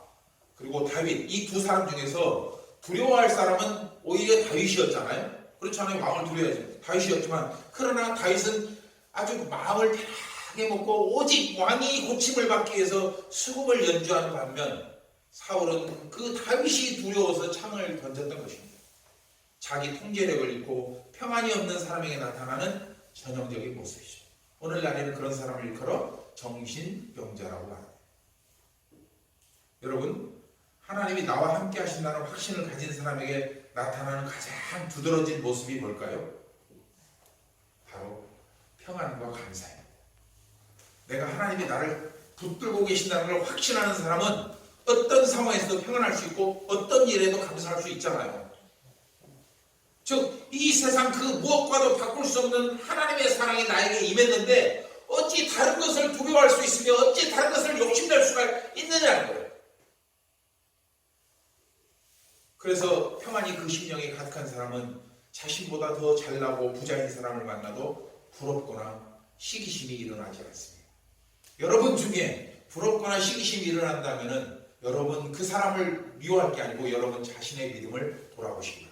그리고 다윗, 이 두 사람 중에서 두려워할 사람은 오히려 다윗이었잖아요. 그렇지 않아요? 왕을 두려워하지. 다윗이었지만, 그러나 다윗은 아주 마음을 편하게 먹고 오직 왕이 고침을 받기 위해서 수금을 연주하는 반면, 사울은 그 다윗이 두려워서 창을 던졌던 것입니다. 자기 통제력을 잃고 평안이 없는 사람에게 나타나는 전형적인 모습이죠. 오늘날에는 그런 사람을 일컬어 정신병자라고 합니다. 여러분, 하나님이 나와 함께 하신다는 확신을 가진 사람에게 나타나는 가장 두드러진 모습이 뭘까요? 바로 평안과 감사예요. 내가 하나님이 나를 붙들고 계신다는 걸 확신하는 사람은 어떤 상황에서도 평안할 수 있고 어떤 일에도 감사할 수 있잖아요. 즉 이 세상 그 무엇과도 바꿀 수 없는 하나님의 사랑이 나에게 임했는데 어찌 다른 것을 두려워할 수 있으며 어찌 다른 것을 욕심낼 수가 있느냐는 거예요. 그래서 평안이 그 심령에 가득한 사람은 자신보다 더 잘나고 부자인 사람을 만나도 부럽거나 시기심이 일어나지 않습니다. 여러분 중에 부럽거나 시기심이 일어난다면 여러분 그 사람을 미워할 게 아니고 여러분 자신의 믿음을 돌아보시기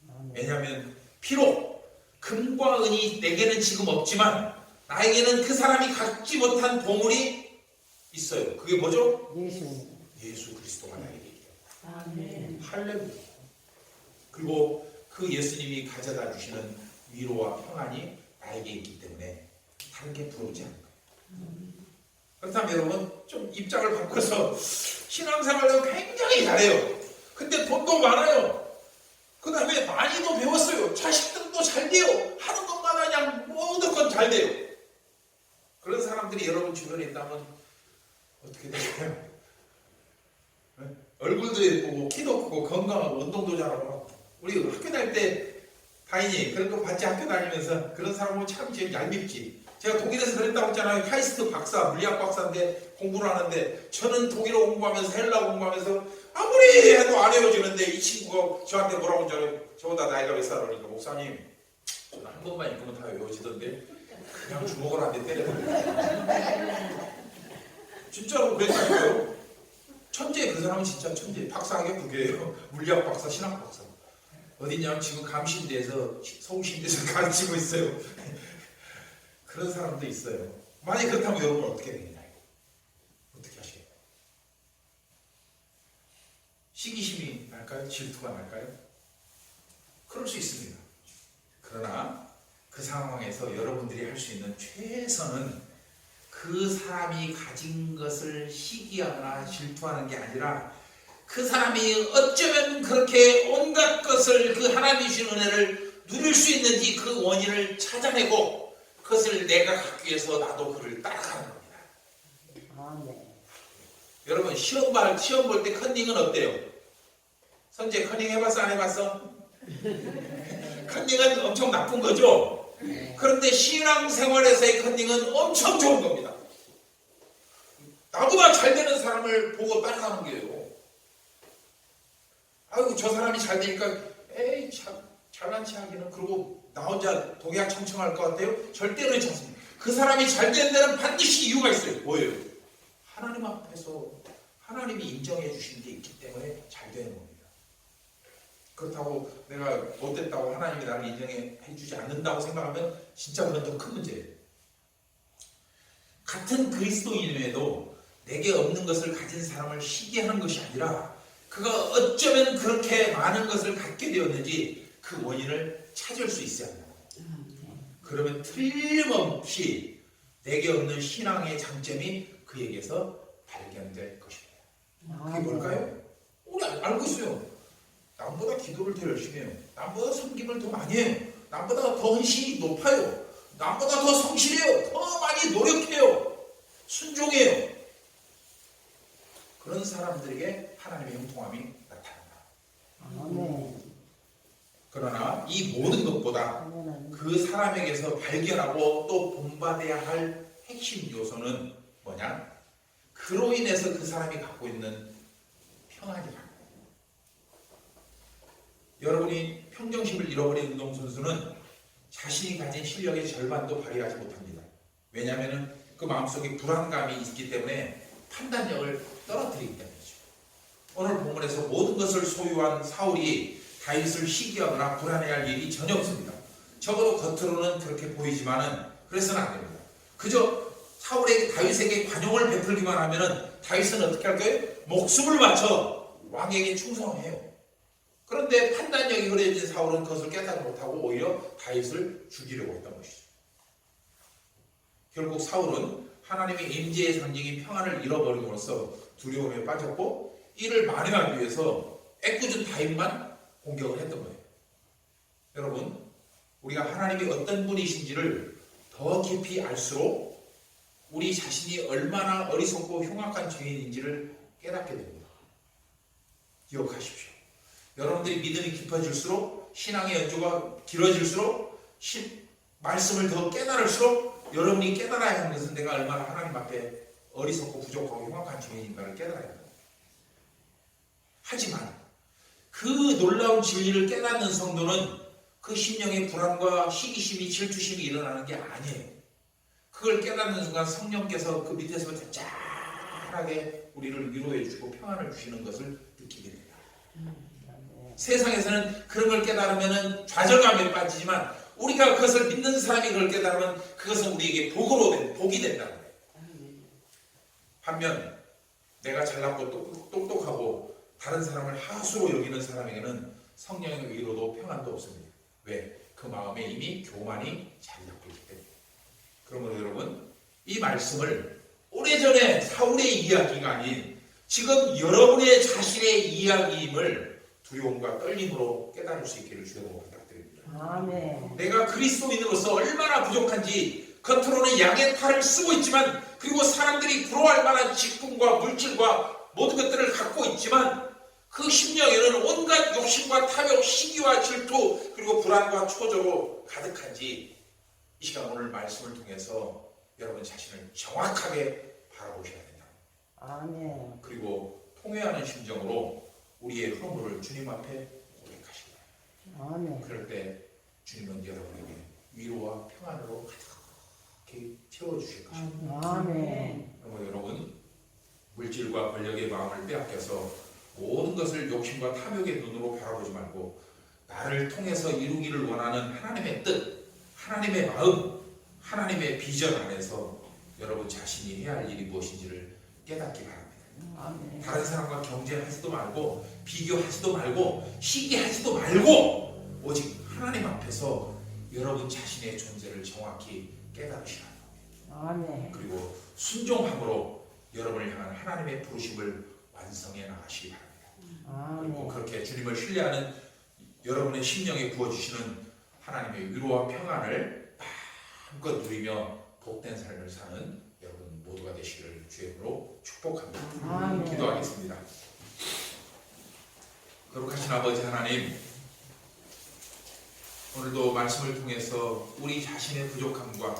바랍니다. 왜냐하면 비록 금과 은이 내게는 지금 없지만 나에게는 그 사람이 갖지 못한 보물이 있어요. 그게 뭐죠? 예수 그리스도가 나에게 있다. 아멘. 할렐루야. 그리고 그 예수님이 가져다 주시는 위로와 평안이 나에게 있기 때문에 다른 게 부럽지 않은 거예요. 그렇다면 여러분 좀 입장을 바꿔서 신앙생활을 굉장히 잘해요. 근데 돈도 많아요. 그 다음에 많이도 배웠어요. 자식들도 잘 돼요. 하는 것마다 그냥 모든 건 잘 돼요. 그런 사람들이 여러분 주변에 있다면 어떻게 될까요? 얼굴도 예쁘고 키도 크고 건강하고 운동도 잘하고 우리 학교 다닐 때 다인이 그런 거 같이 학교 다니면서 그런 사람 보면 참 제일 얄밉지. 제가 독일에서 그랬다고 했잖아요. 카이스트 박사, 물리학 박사인데 공부를 하는데 저는 독일어 공부하면서 헬라 공부하면서 아무리 해도 안 헤어지는데 이 친구가 저한테 뭐라고 하잖아요. 저보다 나이가 몇 살 어리니까 목사님 저는 한 번만 읽으면 다 외워지던데 그냥 주먹을 한 대 때려요. 진짜로 그랬다니까요. 천재, 그 사람은 진짜 천재. 박사학위 두 개예요. 물리학 박사, 신학 박사. 어디냐면 지금 감신대에서 서울신대에서 가르치고 있어요. 그런 사람도 있어요. 만약 그렇다면 여러분 어떻게 되느냐? 어떻게 하시겠어요? 시기심이 날까요? 질투가 날까요? 그럴 수 있습니다. 그러나 그 상황에서 여러분들이 할 수 있는 최선은 그 사람이 가진 것을 시기하거나 질투하는 게 아니라 그 사람이 어쩌면 그렇게 온갖 것을 그 하나님이 주신 은혜를 누릴 수 있는지 그 원인을 찾아내고 그것을 내가 갖기 위해서 나도 그를 따라가는 겁니다. 아멘. 여러분 시험 볼 때 컨닝은 어때요? 선재 컨닝 해봤어 안 해봤어? 컨닝은 엄청 나쁜 거죠? 그런데 신앙생활에서의 컨닝은 엄청 좋은 겁니다. 나보다 잘 되는 사람을 보고 따라가는 거예요. 아이고 저 사람이 잘 되니까 에이 참 잘난 체 하기는 그러고 나 혼자 독약 청청할 것 같아요? 절대로 그렇지 않습니다. 그 사람이 잘 되는 데는 반드시 이유가 있어요. 뭐예요? 하나님 앞에서 하나님이 인정해 주신 게 있기 때문에 잘 되는 겁니다. 그렇다고 내가 못됐다고 하나님이 나를 인정해 주지 않는다고 생각하면 진짜 그건 더 큰 문제예요. 같은 그리스도인임에도 내게 없는 것을 가진 사람을 시기하는 것이 아니라 그가 어쩌면 그렇게 많은 것을 갖게 되었는지 그 원인을 찾을 수 있어야 합니다. 그러면 틀림없이 내게 없는 신앙의 장점이 그에게서 발견될 것입니다. 그게 뭘까요? 우리 알고 있어요. 남보다 기도를 더 열심히 해요. 남보다 섬김을 더 많이 해요. 남보다 더 헌신이 높아요. 남보다 더 성실해요. 더 많이 노력해요. 순종해요. 그런 사람들에게 하나님의 형통함이 나타난다. 아멘. 그러나 이 모든 것보다 그 사람에게서 발견하고 또 본받아야 할 핵심 요소는 뭐냐? 그로 인해서 그 사람이 갖고 있는 평안이다. 여러분이 평정심을 잃어버린 운동선수는 자신이 가진 실력의 절반도 발휘하지 못합니다. 왜냐하면 그 마음속에 불안감이 있기 때문에 판단력을 떨어뜨리기 때문이죠. 오늘 본문에서 모든 것을 소유한 사울이 다윗을 시기하거나 불안해할 일이 전혀 없습니다. 적어도 겉으로는 그렇게 보이지만은 그래서는 안 됩니다. 그저 사울에게 다윗에게 관용을 베풀기만 하면은 다윗은 어떻게 할까요? 목숨을 바쳐 왕에게 충성해요. 그런데 판단력이 흐려진 사울은 그것을 깨닫지 못하고 오히려 다윗을 죽이려고 했던 것이죠. 결국 사울은 하나님의 임재의 상징인 평안을 잃어버림으로써 두려움에 빠졌고 이를 만회하기 위해서 애꿎은 다윗만 공격을 했던 거예요. 여러분, 우리가 하나님이 어떤 분이신지를 더 깊이 알수록 우리 자신이 얼마나 어리석고 흉악한 죄인인지를 깨닫게 됩니다. 기억하십시오. 여러분들이 믿음이 깊어질수록, 신앙의 연주가 길어질수록, 말씀을 더 깨달을수록 여러분이 깨달아야 하는 것은 내가 얼마나 하나님 앞에 어리석고 부족하고 흉악한 죄인인가를 깨달아야 합니다. 하지만 그 놀라운 진리를 깨닫는 성도는 그 심령의 불안과 시기심이 질투심이 일어나는 게 아니에요. 그걸 깨닫는 순간 성령께서 그 밑에서부터 짠하게 우리를 위로해 주시고 평안을 주시는 것을 느끼게 됩니다. 세상에서는 그런 걸 깨달으면 좌절감에 빠지지만 우리가 그것을 믿는 사람이 그걸 깨달으면 그것은 우리에게 복이 된다는 거예요. 반면 내가 잘났고 똑똑하고 다른 사람을 하수로 여기는 사람에게는 성령의 위로도 평안도 없습니다. 왜? 그 마음에 이미 교만이 자리 잡고 있기 때문에. 그러므로 여러분, 이 말씀을 오래전에 사울의 이야기가 아닌 지금 여러분의 자신의 이야기임을 두려움과 떨림으로 깨달을 수 있기를 주여 부탁드립니다. 아멘. 내가 그리스도인으로서 얼마나 부족한지 겉으로는 양의 탈을 쓰고 있지만, 그리고 사람들이 부러워할 만한 직분과 물질과 모든 것들을 갖고 있지만 그 심령에는 온갖 욕심과 탐욕, 시기와 질투, 그리고 불안과 초조로 가득한지 이 시간 오늘 말씀을 통해서 여러분 자신을 정확하게 바라보셔야 된다. 아멘. 그리고 통회하는 심정으로 우리의 허물을 주님 앞에 고백하시기 바랍니다. 아멘. 그럴 때 주님은 여러분에게 위로와 평안으로 가득히 채워주실 것입니다. 아멘. 그리고 여러분, 물질과 권력의 마음을 빼앗겨서 모든 것을 욕심과 탐욕의 눈으로 바라보지 말고 나를 통해서 이루기를 원하는 하나님의 뜻, 하나님의 마음, 하나님의 비전 안에서 여러분 자신이 해야 할 일이 무엇인지를 깨닫기 바랍니다. 아멘. 다른 사람과 경쟁하지도 말고 비교하지도 말고 시기하지도 말고 오직 하나님 앞에서 여러분 자신의 존재를 정확히 깨달으시라. 아멘. 그리고 순종함으로 여러분을 향한 하나님의 부르심을 완성해 나가시기 바랍니다. 그리고 아멘. 그렇게 주님을 신뢰하는 여러분의 심령에 부어주시는 하나님의 위로와 평안을 마음껏 누리며 복된 삶을 사는 여러분 모두가 되시기를 주의 이름으로 축복합니다. 아멘. 기도하겠습니다. 거룩하신 아버지 하나님, 오늘도 말씀을 통해서 우리 자신의 부족함과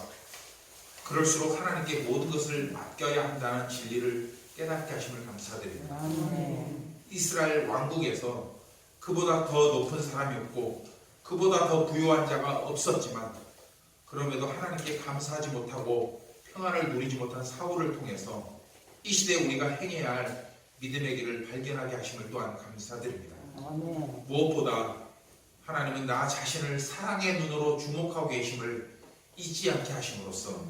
그럴수록 하나님께 모든 것을 맡겨야 한다는 진리를 깨닫게 하심을 감사드립니다. 아멘. 이스라엘 왕국에서 그보다 더 높은 사람이 없고 그보다 더 부유한 자가 없었지만 그럼에도 하나님께 감사하지 못하고 평안을 누리지 못한 사울을 통해서 이 시대에 우리가 행해야 할 믿음의 길을 발견하게 하심을 또한 감사드립니다. 아멘. 무엇보다 하나님은 나 자신을 사랑의 눈으로 주목하고 계심을 잊지 않게 하심으로써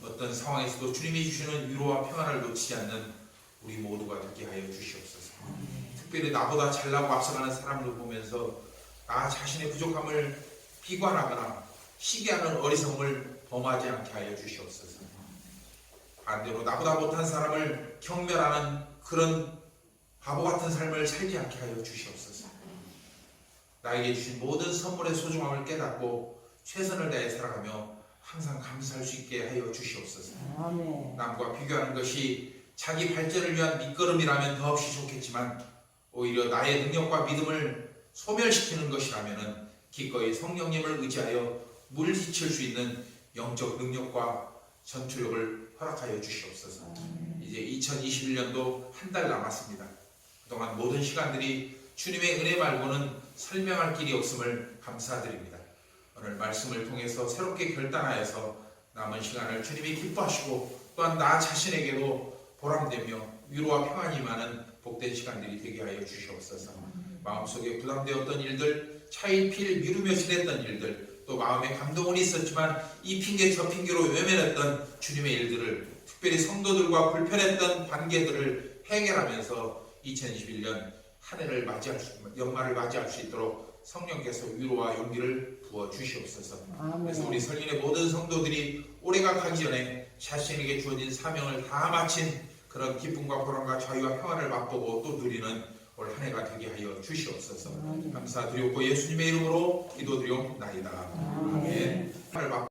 어떤 상황에서도 주님이 주시는 위로와 평안을 놓치지 않는 우리 모두가 되게 하여 주시옵소서. 특별히 나보다 잘나고 앞서가는 사람을 보면서 나 자신의 부족함을 비관하거나 시기하는 어리석음을 범하지 않게 하여 주시옵소서. 반대로 나보다 못한 사람을 경멸하는 그런 바보 같은 삶을 살지 않게 하여 주시옵소서. 나에게 주신 모든 선물의 소중함을 깨닫고 최선을 다해 살아가며 항상 감사할 수 있게 하여 주시옵소서. 아멘. 남과 비교하는 것이 자기 발전을 위한 밑거름이라면 더없이 좋겠지만 오히려 나의 능력과 믿음을 소멸시키는 것이라면 기꺼이 성령님을 의지하여 물리칠 수 있는 영적 능력과 전투력을 허락하여 주시옵소서. 이제 2021년도 한 달 남았습니다. 그동안 모든 시간들이 주님의 은혜 말고는 설명할 길이 없음을 감사드립니다. 오늘 말씀을 통해서 새롭게 결단하여서 남은 시간을 주님이 기뻐하시고 또한 나 자신에게도 보람되며 위로와 평안이 많은 복된 시간들이 되게 하여 주시옵소서. 마음속에 부담되었던 일들, 차일피일 미루며 지냈던 일들, 또 마음에 감동은 있었지만 이 핑계 저 핑계로 외면했던 주님의 일들을, 특별히 성도들과 불편했던 관계들을 해결하면서 2021년 한 해를 연말을 맞이할 수 있도록 성령께서 위로와 용기를 부어 주시옵소서. 그래서 우리 설린의 모든 성도들이 올해가 가기 전에 자신에게 주어진 사명을 다 마친 그런 기쁨과 보람과 자유와 평안을 맛보고 또 누리는 올 한 해가 되게 하여 주시옵소서. 아멘. 감사드리고 예수님의 이름으로 기도드리옵나이다. 아멘. 아멘.